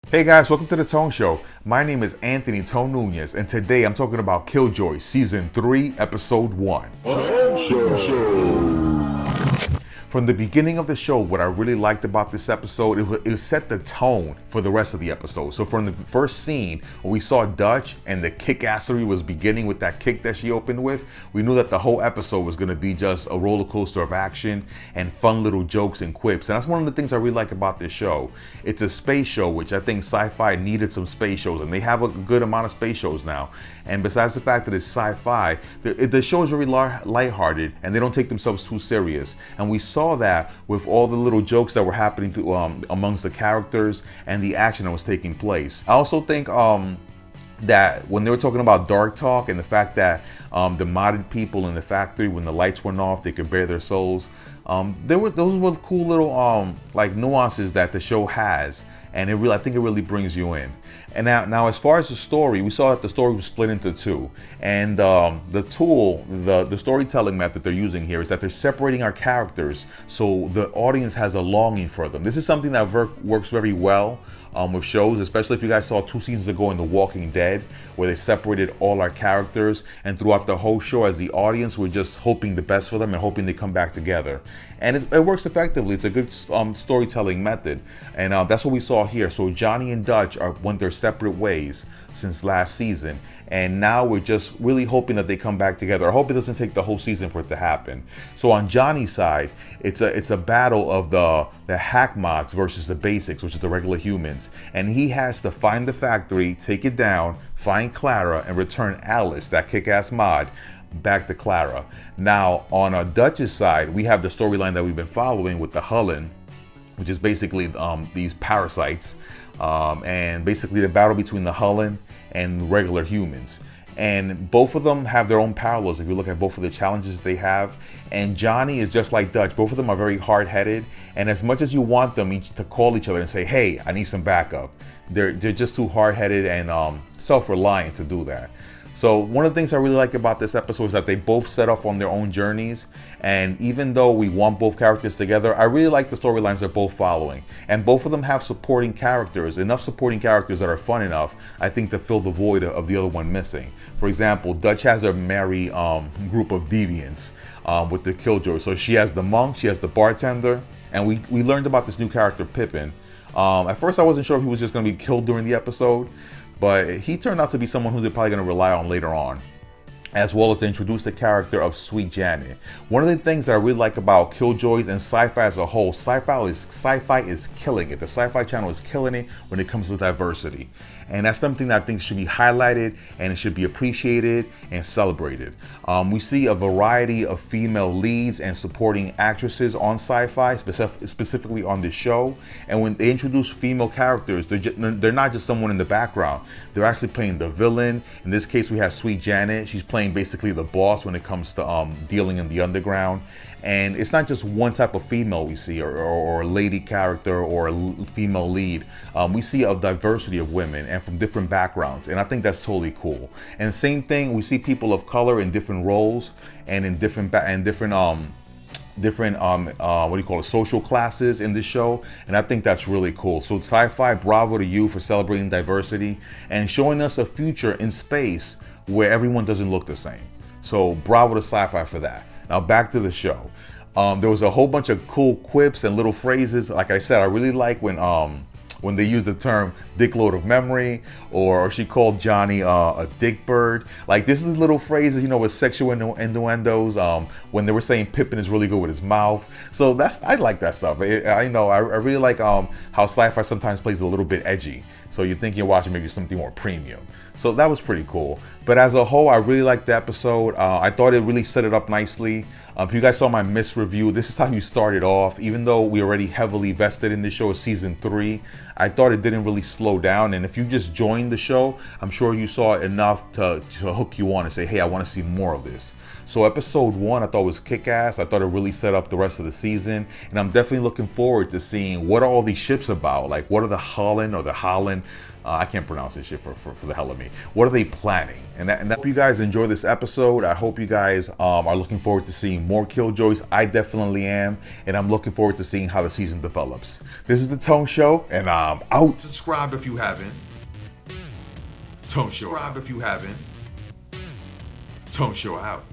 Hey guys, welcome to the Tone Show. My name is Anthony Tone Nunez, and today I'm talking about Killjoys Season 3, Episode 1. From the beginning of the show, what I really liked about this episode, it set the tone for the rest of the episode. So from the first scene, when we saw Dutch and the kick-assery was beginning with that kick that she opened with, we knew that the whole episode was going to be just a roller coaster of action and fun little jokes and quips. And that's one of the things I really like about this show. It's a space show, which I think sci-fi needed some space shows, and they have a good amount of space shows now. And besides the fact that it's sci-fi, the show is very lighthearted, and they don't take themselves too serious. And we saw that with all the little jokes that were happening amongst the characters and the action that was taking place. I also think that when they were talking about dark talk and the fact that the modded people in the factory, when the lights went off, they could bare their souls. Those were cool little like nuances that the show has, and I think it really brings you in. And now as far as the story, we saw that the story was split into two, and the tool, the storytelling method they're using here is that they're separating our characters so the audience has a longing for them. This is something that works very well with shows, especially if you guys saw 2 seasons ago in The Walking Dead, where they separated all our characters, and throughout the whole show as the audience, we're just hoping the best for them and hoping they come back together. And it works effectively. It's a good storytelling method, and that's what we saw here. So Johnny and Dutch went their separate ways since last season, and now we're just really hoping that they come back together. I hope it doesn't take the whole season for it to happen. So on Johnny's side, it's a battle of the hack mods versus the basics, which is the regular humans, and he has to find the factory, take it down, find Clara, and return Alice, that kick-ass mod, back to Clara. Now on Dutch's side, we have the storyline that we've been following with the Hullen, which is basically these parasites, and basically the battle between the Hullen and regular humans. And both of them have their own parallels if you look at both of the challenges they have. And Johnny is just like Dutch. Both of them are very hard-headed, and as much as you want them each to call each other and say, hey, I need some backup, they're just too hard-headed and self-reliant to do that. So one of the things I really like about this episode is that they both set off on their own journeys, and even though we want both characters together, I really like the storylines they're both following. And both of them have supporting characters, enough supporting characters that are fun enough, I think, to fill the void of the other one missing. For example, Dutch has a merry group of deviants with the Killjoys. So she has the monk, she has the bartender, and we learned about this new character, Pippin. At first I wasn't sure if he was just going to be killed during the episode, but he turned out to be someone who they're probably going to rely on later on, as well as to introduce the character of Sweet Janet. One of the things that I really like about Killjoys and sci-fi as a whole, sci-fi is killing it. The Sci-Fi Channel is killing it when it comes to diversity. And that's something that I think should be highlighted, and it should be appreciated and celebrated. We see a variety of female leads and supporting actresses on sci-fi, specifically on this show. And when they introduce female characters, they're not just someone in the background. They're actually playing the villain. In this case, we have Sweet Janet. She's playing basically the boss when it comes to dealing in the underground. And it's not just one type of female we see, or a lady character or a female lead. We see a diversity of women and from different backgrounds, and I think that's totally cool. And same thing, we see people of color in different roles and in different social classes in this show, and I think that's really cool. So sci-fi, bravo to you for celebrating diversity and showing us a future in space where everyone doesn't look the same. So bravo to sci-fi for that. Now back to the show. There was a whole bunch of cool quips and little phrases. Like I said, I really like when they use the term dick load of memory, or she called Johnny a dick bird. Like, this is little phrases, with sexual innuendos, when they were saying Pippin is really good with his mouth. So I like that stuff. I really like how sci-fi sometimes plays a little bit edgy. So you think you're watching maybe something more premium. So that was pretty cool. But as a whole, I really liked the episode. I thought it really set it up nicely. If you guys saw my missed review, this is how you started off. Even though we already heavily vested in this show, season 3, I thought it didn't really slow down. And if you just joined the show, I'm sure you saw enough to hook you on and say, hey, I want to see more of this. So episode 1 I thought was kick-ass. I thought it really set up the rest of the season, and I'm definitely looking forward to seeing what are all these ships about. Like, what are the Holland, I can't pronounce this shit for the hell of me. What are they planning? And I hope you guys enjoy this episode. I hope you guys are looking forward to seeing more Killjoys. I definitely am, and I'm looking forward to seeing how the season develops. This is the Tone Show, and I'm out. Subscribe if you haven't. Tone Show. Subscribe if you haven't. Tone Show out.